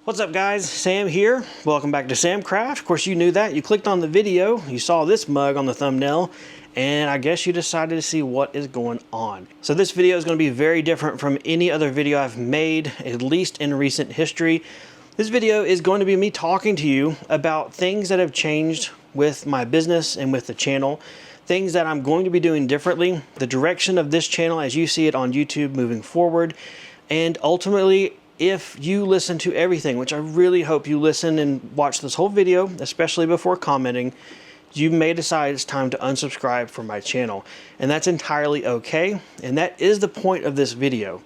What's up guys, Sam here. Welcome back to Samcraft. Of course you knew that. You clicked on the video, you saw this mug on the thumbnail, and I guess you decided to see what is going on. So this video is going to be very different from any other video I've made, at least in recent history. This video is going to be me talking to you about things that have changed with my business and with the channel, things that I'm going to be doing differently, the direction of this channel as you see it on YouTube moving forward, and ultimately if you listen to everything, which I really hope you listen and watch this whole video, especially before commenting, you may decide it's time to unsubscribe from my channel. And that's entirely okay. And that is the point of this video.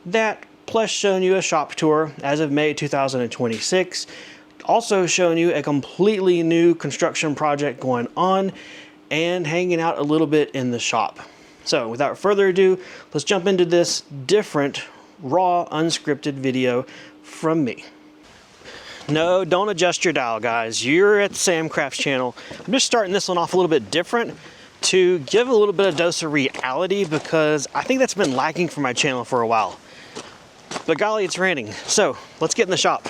That plus showing you a shop tour as of May 2026. Also showing you a completely new construction project going on and hanging out a little bit in the shop. So without further ado, let's jump into this different raw unscripted video from me. No, don't adjust your dial guys, you're at the Samcraft channel. I'm just starting this one off a little bit different to give a little bit of dose of reality because I think that's been lacking for my channel for a while. But golly, it's raining, so let's get in the shop.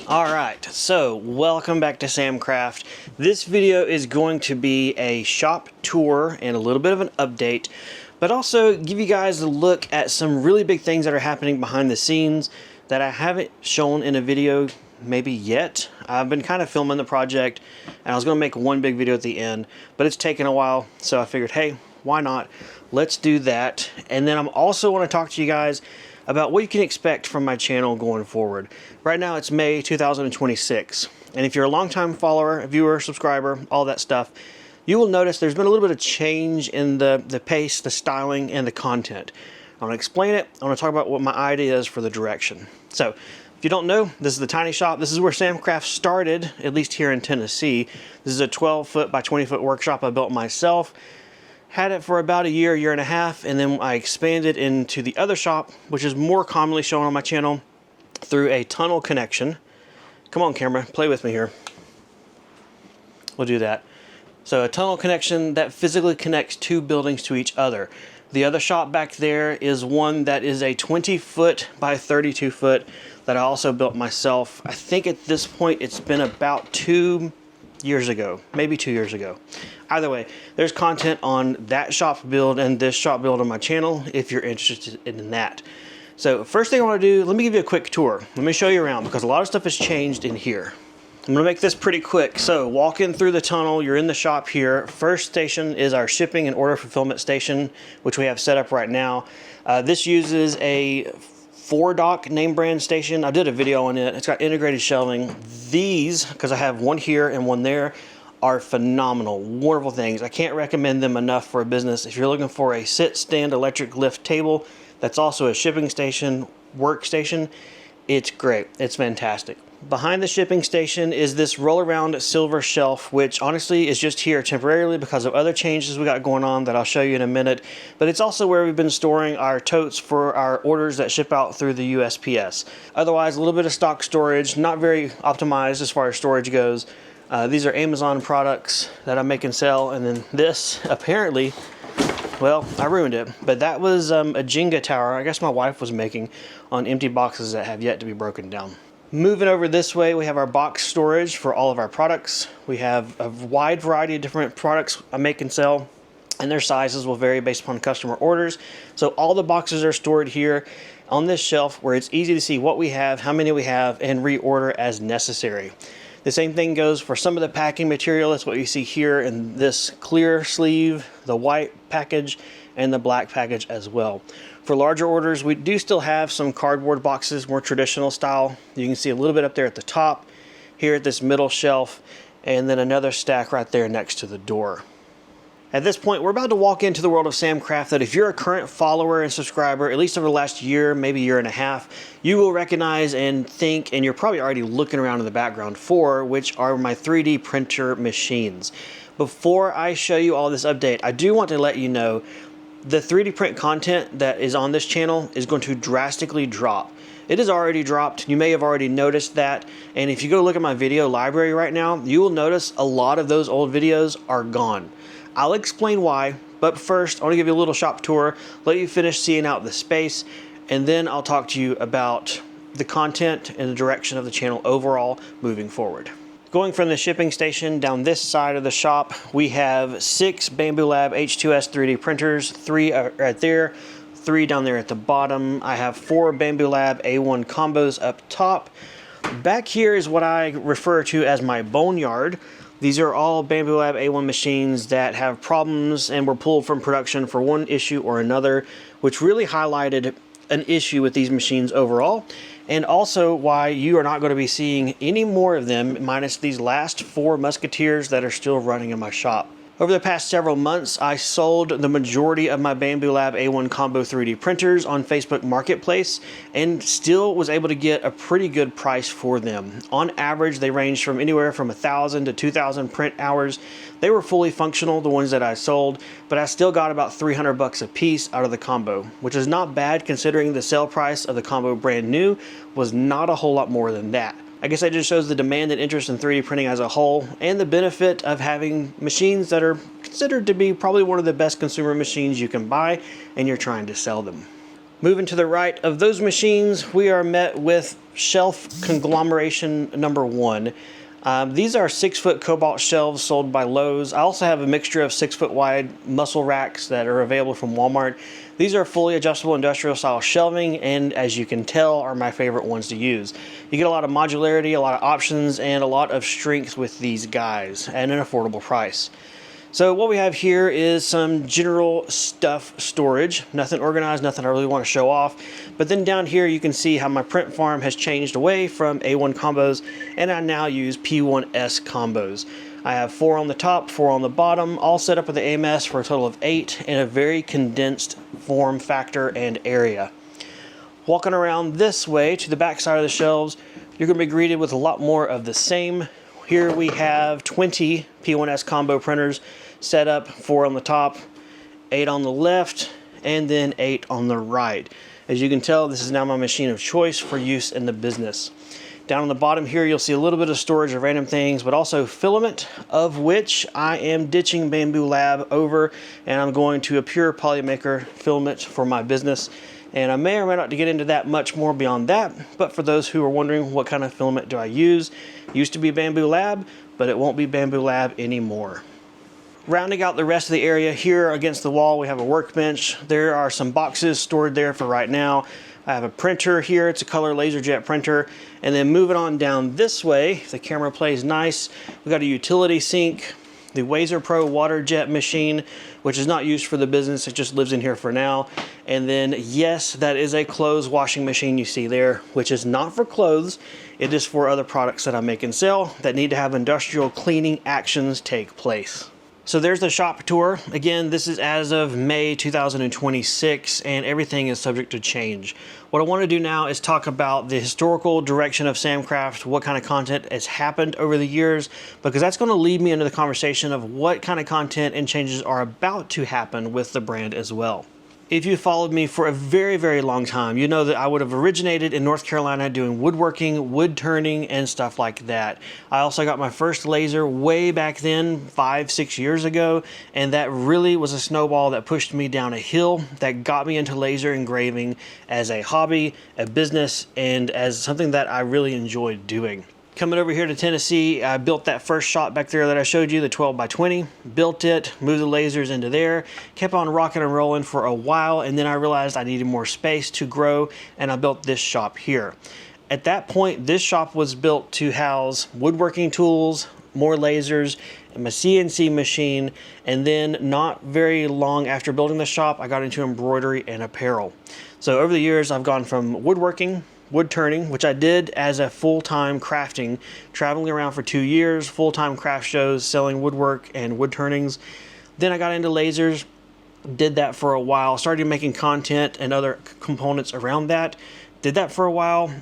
All right, so welcome back to Samcraft. This video is going to be a shop tour and a little bit of an update, but also give you guys a look at some really big things that are happening behind the scenes that I haven't shown in a video maybe yet. I've been kind of filming the project and I was going to make one big video at the end, but it's taken a while, so I figured, hey, why not? Let's do that. And then I'm also want to talk to you guys about what you can expect from my channel going forward. Right now it's May 2026, and if you're a longtime follower, viewer, subscriber, all that stuff, you will notice there's been a little bit of change in the pace, the styling, and the content. I want to explain it. I want to talk about what my idea is for the direction. So, if you don't know, this is the tiny shop. This is where Samcraft started, at least here in Tennessee. This is a 12-foot by 20-foot workshop I built myself. Had it for about a year and a half, and then I expanded into the other shop, which is more commonly shown on my channel, through a tunnel connection. Come on, camera, play with me here. We'll do that. So a tunnel connection that physically connects two buildings to each other. The other shop back there is one that is a 20-foot by 32-foot that I also built myself. I think at this point it's been about 2 years ago, maybe 2 years ago. Either way, there's content on that shop build and this shop build on my channel if you're interested in that. So first thing I want to do, let me give you a quick tour. Let me show you around because a lot of stuff has changed in here. I'm gonna make this pretty quick. So walk in through the tunnel, you're in the shop here. First station is our shipping and order fulfillment station, which we have set up right now. This uses a 4-dock name brand station. I did a video on it. It's got integrated shelving. These, because I have one here and one there, are phenomenal, wonderful things. I can't recommend them enough for a business. If you're looking for a sit-stand electric lift table, that's also a shipping station, workstation, it's great, it's fantastic. Behind the shipping station is this roll-around silver shelf, which honestly is just here temporarily because of other changes we got going on that I'll show you in a minute. But it's also where we've been storing our totes for our orders that ship out through the USPS. Otherwise, a little bit of stock storage, not very optimized as far as storage goes. These are Amazon products that I make and sell, and then this, apparently, well, I ruined it, but that was a Jenga tower I guess my wife was making on empty boxes that have yet to be broken down. Moving over this way, we have our box storage for all of our products. We have a wide variety of different products I make and sell, and their sizes will vary based upon customer orders. So all the boxes are stored here on this shelf where it's easy to see what we have, how many we have, and reorder as necessary. The same thing goes for some of the packing material. That's what you see here in this clear sleeve, the white package, and the black package as well. For larger orders, we do still have some cardboard boxes, more traditional style. You can see a little bit up there at the top, here at this middle shelf, and then another stack right there next to the door. At this point, we're about to walk into the world of Samcraft that if you're a current follower and subscriber, at least over the last year, maybe year and a half, you will recognize and think, and you're probably already looking around in the background for, which are my 3D printer machines. Before I show you all this update, I do want to let you know the 3D print content that is on this channel is going to drastically drop. It has already dropped. You may have already noticed that. And if you go look at my video library right now, you will notice a lot of those old videos are gone. I'll explain why, but first I want to give you a little shop tour, let you finish seeing out the space, and then I'll talk to you about the content and the direction of the channel overall moving forward. Going from the shipping station down this side of the shop, we have 6 Bambu Lab H2S 3D printers, 3 right there, 3 down there at the bottom. I have 4 Bambu Lab A1 combos up top. Back here is what I refer to as my boneyard. These are all Bambu Lab A1 machines that have problems and were pulled from production for one issue or another, which really highlighted an issue with these machines overall, and also why you are not going to be seeing any more of them minus these last 4 Musketeers that are still running in my shop. Over the past several months, I sold the majority of my Bambu Lab A1 Combo 3D printers on Facebook Marketplace and still was able to get a pretty good price for them. On average, they ranged from anywhere from 1,000 to 2,000 print hours. They were fully functional, the ones that I sold, but I still got about 300 bucks a piece out of the combo, which is not bad considering the sale price of the combo brand new was not a whole lot more than that. I guess that just shows the demand and interest in 3D printing as a whole and the benefit of having machines that are considered to be probably one of the best consumer machines you can buy and you're trying to sell them. Moving to the right of those machines, we are met with shelf conglomeration number 1. These are 6-foot cobalt shelves sold by Lowe's. I also have a mixture of 6-foot wide muscle racks that are available from Walmart. These are fully adjustable industrial style shelving, and as you can tell, are my favorite ones to use. You get a lot of modularity, a lot of options, and a lot of strength with these guys at an affordable price. So what we have here is some general stuff storage, nothing organized, nothing I really want to show off. But then down here you can see how my print farm has changed away from A1 combos, and I now use P1S combos. I have 4 on the top, 4 on the bottom, all set up with the AMS for a total of 8 in a very condensed form factor and area. Walking around this way to the back side of the shelves, you're going to be greeted with a lot more of the same. Here we have 20 P1S combo printers set up, 4 on the top, 8 on the left, and then 8 on the right. As you can tell, this is now my machine of choice for use in the business. Down on the bottom here, you'll see a little bit of storage of random things, but also filament, of which I am ditching Bambu Lab over, and I'm going to a pure polymaker filament for my business. And I may or may not get into that much more beyond that, but for those who are wondering what kind of filament do I use, it used to be Bambu Lab, but it won't be Bambu Lab anymore. Rounding out the rest of the area here against the wall, we have a workbench. There are some boxes stored there for right now. I have a printer here, it's a color LaserJet printer. And then moving on down this way, if the camera plays nice, we got a utility sink, the Wazer Pro water jet machine, which is not used for the business, it just lives in here for now. And then yes, that is a clothes washing machine you see there, which is not for clothes, it is for other products that I make and sell that need to have industrial cleaning actions take place. So there's the shop tour. Again, this is as of May 2026 and everything is subject to change. What I want to do now is talk about the historical direction of Samcraft, what kind of content has happened over the years, because that's going to lead me into the conversation of what kind of content and changes are about to happen with the brand as well. If you followed me for a very, very long time, you know that I would have originated in North Carolina doing woodworking, wood turning, and stuff like that. I also got my first laser way back then, 5-6 years ago, and that really was a snowball that pushed me down a hill that got me into laser engraving as a hobby, a business, and as something that I really enjoyed doing. Coming over here to Tennessee, I built that first shop back there that I showed you, the 12x20. Built it, moved the lasers into there, kept on rocking and rolling for a while, and then I realized I needed more space to grow, and I built this shop here. At that point, this shop was built to house woodworking tools, more lasers, and my CNC machine, and then not very long after building the shop, I got into embroidery and apparel. So over the years, I've gone from woodworking, wood turning, which I did as a full-time crafting, traveling around for 2 years, full-time craft shows, selling woodwork and wood turnings. Then I got into lasers, did that for a while, started making content and other components around that. Did that for a while,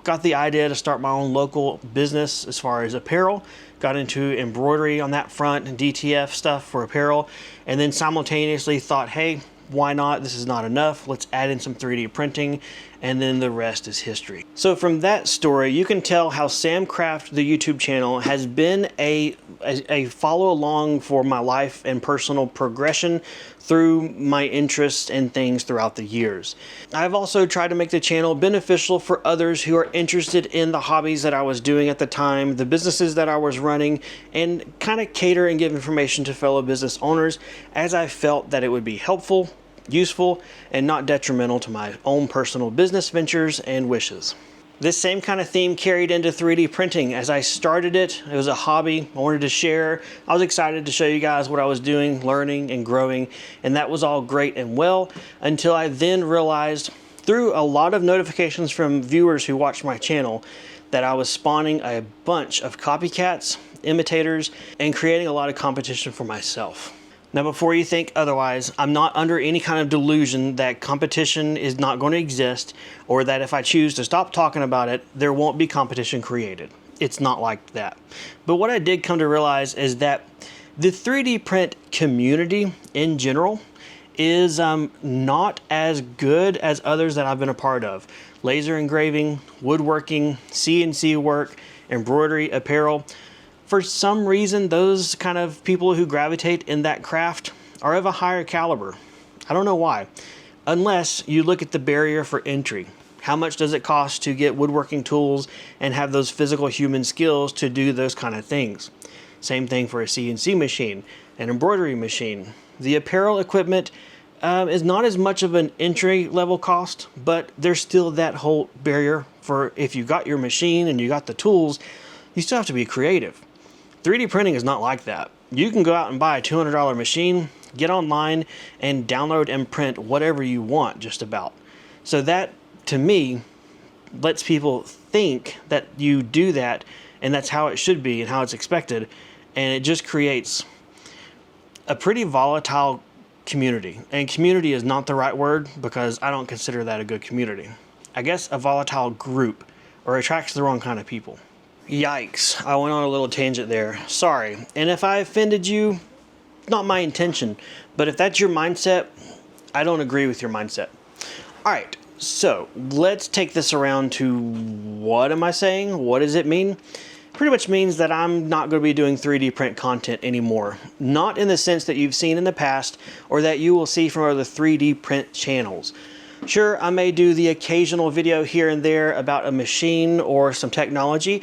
got the idea to start my own local business as far as apparel, got into embroidery on that front and DTF stuff for apparel, and then simultaneously thought, hey, why not? This is not enough. Let's add in some 3D printing. and then the rest is history. So from that story, you can tell how Samcraft, the YouTube channel, has been a follow along for my life and personal progression through my interests and things throughout the years. I've also tried to make the channel beneficial for others who are interested in the hobbies that I was doing at the time, the businesses that I was running, and kind of cater and give information to fellow business owners as I felt that it would be helpful, useful, and not detrimental to my own personal business ventures and wishes. This same kind of theme carried into 3D printing. As I started it, it was a hobby I wanted to share. I was excited to show you guys what I was doing, learning, and growing, and that was all great and well until I then realized through a lot of notifications from viewers who watched my channel that I was spawning a bunch of copycats, imitators, and creating a lot of competition for myself. Now, before you think otherwise, I'm not under any kind of delusion that competition is not going to exist, or that if I choose to stop talking about it, there won't be competition created. It's not like that. But what I did come to realize is that the 3D print community in general is not as good as others that I've been a part of. Laser engraving, woodworking, CNC work, embroidery, apparel. For some reason, those kind of people who gravitate in that craft are of a higher caliber. I don't know why. Unless you look at the barrier for entry. How much does it cost to get woodworking tools and have those physical human skills to do those kind of things? Same thing for a CNC machine, an embroidery machine. The apparel equipment is not as much of an entry level cost, but there's still that whole barrier for if you got your machine and you got the tools, you still have to be creative. 3D printing is not like that. You can go out and buy a $200 machine, get online, and download and print whatever you want, just about. So that, to me, lets people think that you do that, and that's how it should be and how it's expected, and it just creates a pretty volatile community. And community is not the right word because I don't consider that a good community. I guess a volatile group, or attracts the wrong kind of people. Yikes, I went on a little tangent there. Sorry. And if I offended you, not my intention. But if that's your mindset, I don't agree with your mindset. All right, so let's take this around to what am I saying? What does it mean? Pretty much means that I'm not going to be doing 3D print content anymore. Not in the sense that you've seen in the past or that you will see from other 3D print channels. Sure, I may do the occasional video here and there about a machine or some technology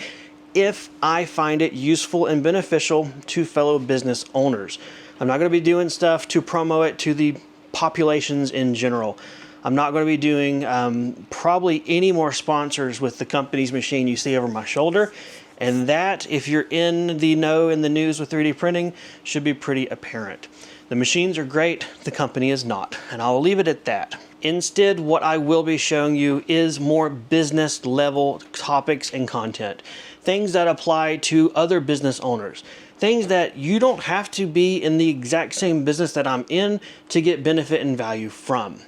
if I find it useful and beneficial to fellow business owners. I'm not going to be doing stuff to promote it to the populations in general. I'm not going to be doing probably any more sponsors with the company's machine you see over my shoulder. And that, if you're in the know in the news with 3D printing, should be pretty apparent. The machines are great, the company is not, and I'll leave it at that. Instead, what I will be showing you is more business level topics and content. Things that apply to other business owners. Things that you don't have to be in the exact same business that I'm in to get benefit and value from.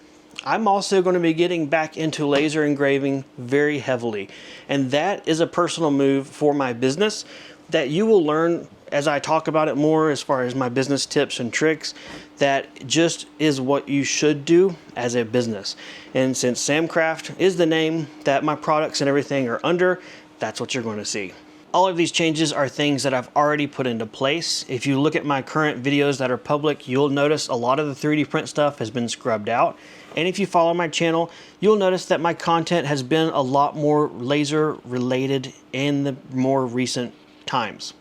I'm also going to be getting back into laser engraving very heavily. And that is a personal move for my business that you will learn as I talk about it more as far as my business tips and tricks. That just is what you should do as a business. And since Samcraft is the name that my products and everything are under, that's what you're going to see. All of these changes are things that I've already put into place. If you look at my current videos that are public, you'll notice a lot of the 3D print stuff has been scrubbed out. And if you follow my channel, you'll notice that my content has been a lot more laser related in the more recent times.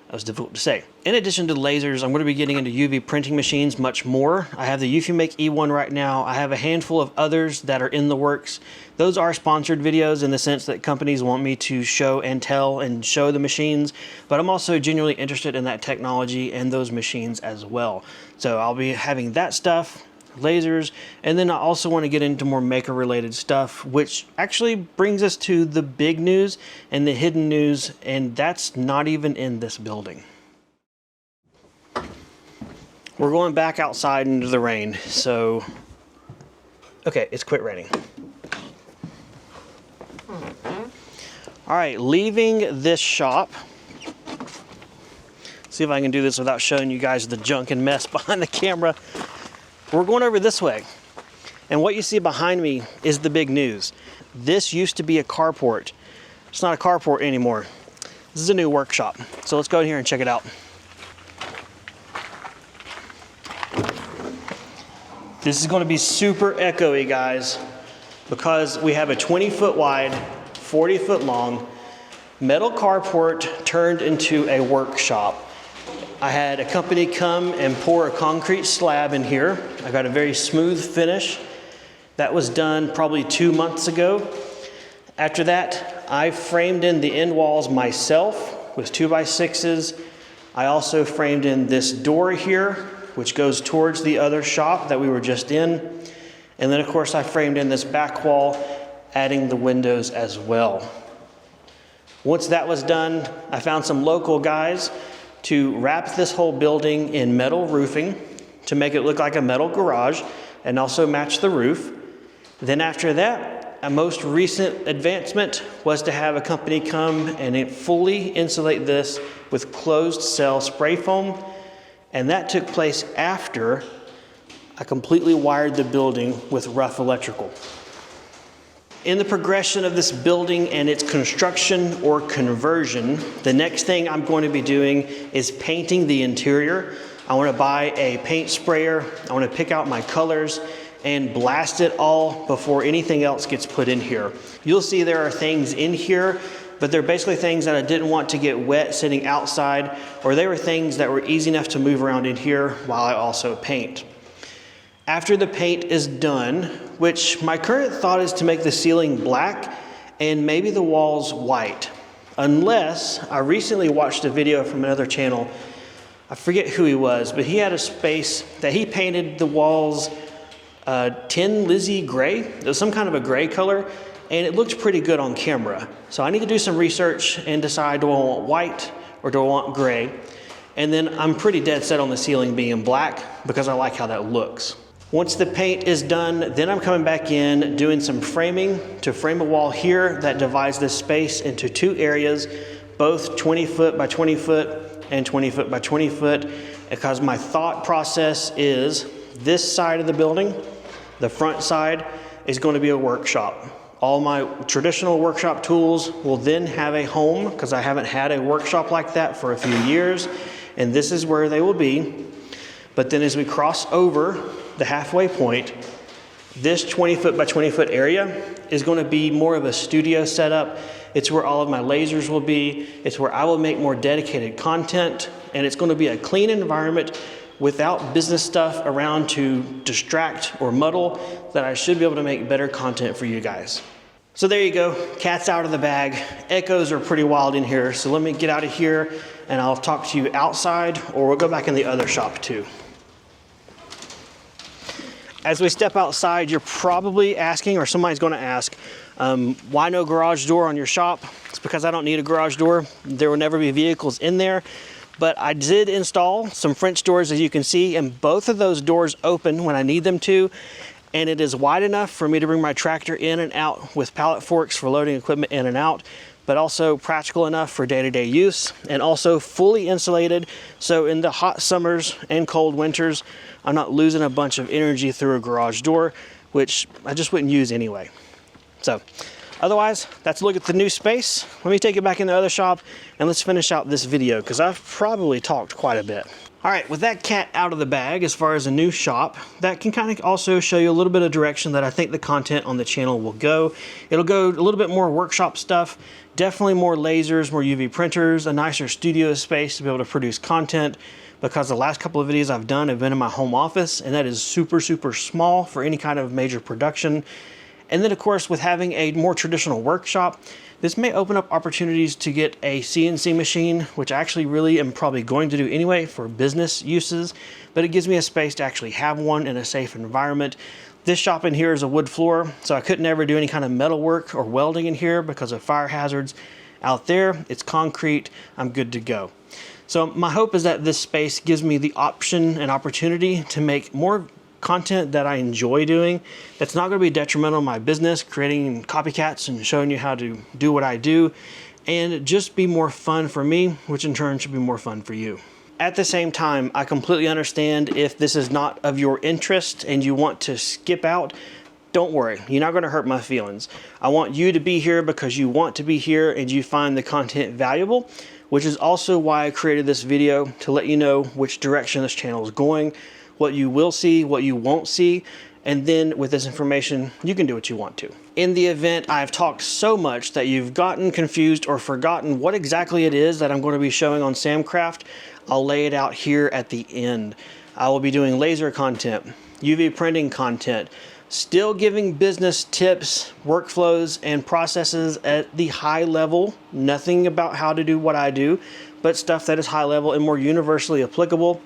That was difficult to say. In addition to lasers, I'm going to be getting into UV printing machines much more. I have the Ufimake E1 right now. I have a handful of others that are in the works. Those are sponsored videos in the sense that companies want me to show and tell and show the machines, but I'm also genuinely interested in that technology and those machines as well. So I'll be having that stuff, lasers, and then I also want to get into more maker related stuff, which actually brings us to the big news and the hidden news, and that's not even in this building. We're going back outside into the rain, so okay, it's quit raining. All right, leaving this shop. See if I can do this without showing you guys the junk and mess behind the camera. We're going over this way, and what you see behind me is the big news. This used to be a carport. It's not a carport anymore. This is a new workshop. So let's go in here and check it out. This is going to be super echoey, guys, because we have a 20-foot wide, 40-foot long metal carport turned into a workshop. I had a company come and pour a concrete slab in here. I got a very smooth finish. That was done probably 2 months ago. After that, I framed in the end walls myself with 2x6s. I also framed in this door here, which goes towards the other shop that we were just in. And then of course I framed in this back wall, adding the windows as well. Once that was done, I found some local guys to wrap this whole building in metal roofing to make it look like a metal garage and also match the roof. Then after that, a most recent advancement was to have a company come and fully insulate this with closed cell spray foam. And that took place after I completely wired the building with rough electrical. In the progression of this building and its construction or conversion, the next thing I'm going to be doing is painting the interior. I want to buy a paint sprayer. I want to pick out my colors and blast it all before anything else gets put in here. You'll see there are things in here, but they're basically things that I didn't want to get wet sitting outside, or they were things that were easy enough to move around in here while I also paint. After the paint is done, which my current thought is to make the ceiling black and maybe the walls white, unless I recently watched a video from another channel. I forget who he was, but he had a space that he painted the walls Tin Lizzie gray. It was some kind of a gray color, and it looked pretty good on camera. So I need to do some research and decide, do I want white or do I want gray? And then I'm pretty dead set on the ceiling being black because I like how that looks. Once the paint is done, then I'm coming back in, doing some framing to frame a wall here that divides this space into two areas, both 20 foot by 20 foot and 20 foot by 20 foot, because my thought process is this side of the building, the front side, is going to be a workshop. All my traditional workshop tools will then have a home, because I haven't had a workshop like that for a few years, and this is where they will be. But then as we cross over the halfway point, this 20 foot by 20 foot area is going to be more of a studio setup. It's where all of my lasers will be. It's where I will make more dedicated content, and it's going to be a clean environment without business stuff around to distract or muddle, that I should be able to make better content for you guys. So there you go, cat's out of the bag. Echoes are pretty wild in here, so let me get out of here and I'll talk to you outside, or we'll go back in the other shop too. As we step outside, you're probably asking, or somebody's going to ask, why no garage door on your shop? It's because I don't need a garage door. There will never be vehicles in there. But I did install some French doors, as you can see, and both of those doors open when I need them to. And it is wide enough for me to bring my tractor in and out with pallet forks for loading equipment in and out, but also practical enough for day-to-day use, and also fully insulated. So in the hot summers and cold winters, I'm not losing a bunch of energy through a garage door, which I just wouldn't use anyway. So otherwise, that's a look at the new space. Let me take it back in the other shop and let's finish out this video, because I've probably talked quite a bit. All right, with that cat out of the bag as far as a new shop, that can kind of also show you a little bit of direction that I think the content on the channel will go. It'll go a little bit more workshop stuff, definitely more lasers, more UV printers, a nicer studio space to be able to produce content, because the last couple of videos I've done have been in my home office, and that is super, super small for any kind of major production. And then of course, with having a more traditional workshop, this may open up opportunities to get a CNC machine, which I actually really am probably going to do anyway for business uses, but it gives me a space to actually have one in a safe environment. This shop in here is a wood floor, so I couldn't ever do any kind of metal work or welding in here because of fire hazards. Out there, it's concrete, I'm good to go. So my hope is that this space gives me the option and opportunity to make more content that I enjoy doing, that's not going to be detrimental to my business, creating copycats and showing you how to do what I do, and just be more fun for me, which in turn should be more fun for you. At the same time, I completely understand if this is not of your interest and you want to skip out. don't worry, you're not going to hurt my feelings. I want you to be here because you want to be here and you find the content valuable, which is also why I created this video, to let you know which direction this channel is going, what you will see, what you won't see, and then with this information, you can do what you want to. In the event I've talked so much that you've gotten confused or forgotten what exactly it is that I'm going to be showing on Samcraft, I'll lay it out here at the end. I will be doing laser content, UV printing content, still giving business tips, workflows, and processes at the high level. Nothing about how to do what I do, but stuff that is high level and more universally applicable.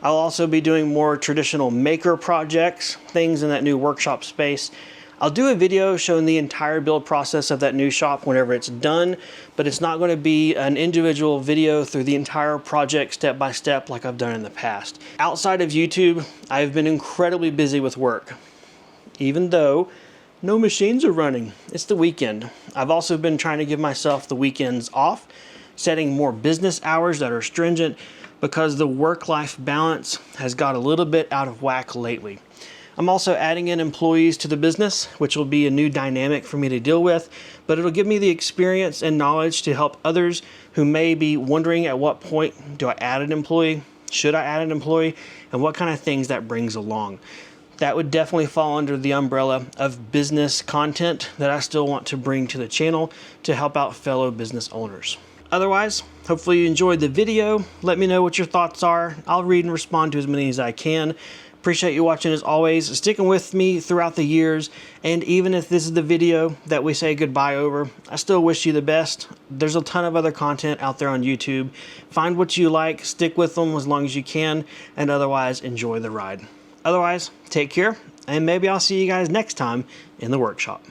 I'll also be doing more traditional maker projects, things in that new workshop space. I'll do a video showing the entire build process of that new shop whenever it's done, but it's not going to be an individual video through the entire project step by step like I've done in the past. Outside of YouTube, I've been incredibly busy with work, even though no machines are running. It's the weekend. I've also been trying to give myself the weekends off, setting more business hours that are stringent because the work-life balance has got a little bit out of whack lately. I'm also adding in employees to the business, which will be a new dynamic for me to deal with, but it'll give me the experience and knowledge to help others who may be wondering at what point do I add an employee, should I add an employee, and what kind of things that brings along. That would definitely fall under the umbrella of business content that I still want to bring to the channel to help out fellow business owners. Otherwise, hopefully you enjoyed the video. Let me know what your thoughts are. I'll read and respond to as many as I can. Appreciate you watching as always, sticking with me throughout the years, and even if this is the video that we say goodbye over, I still wish you the best. There's a ton of other content out there on YouTube. Find what you like, stick with them as long as you can, and otherwise enjoy the ride. Otherwise, take care, and maybe I'll see you guys next time in the workshop.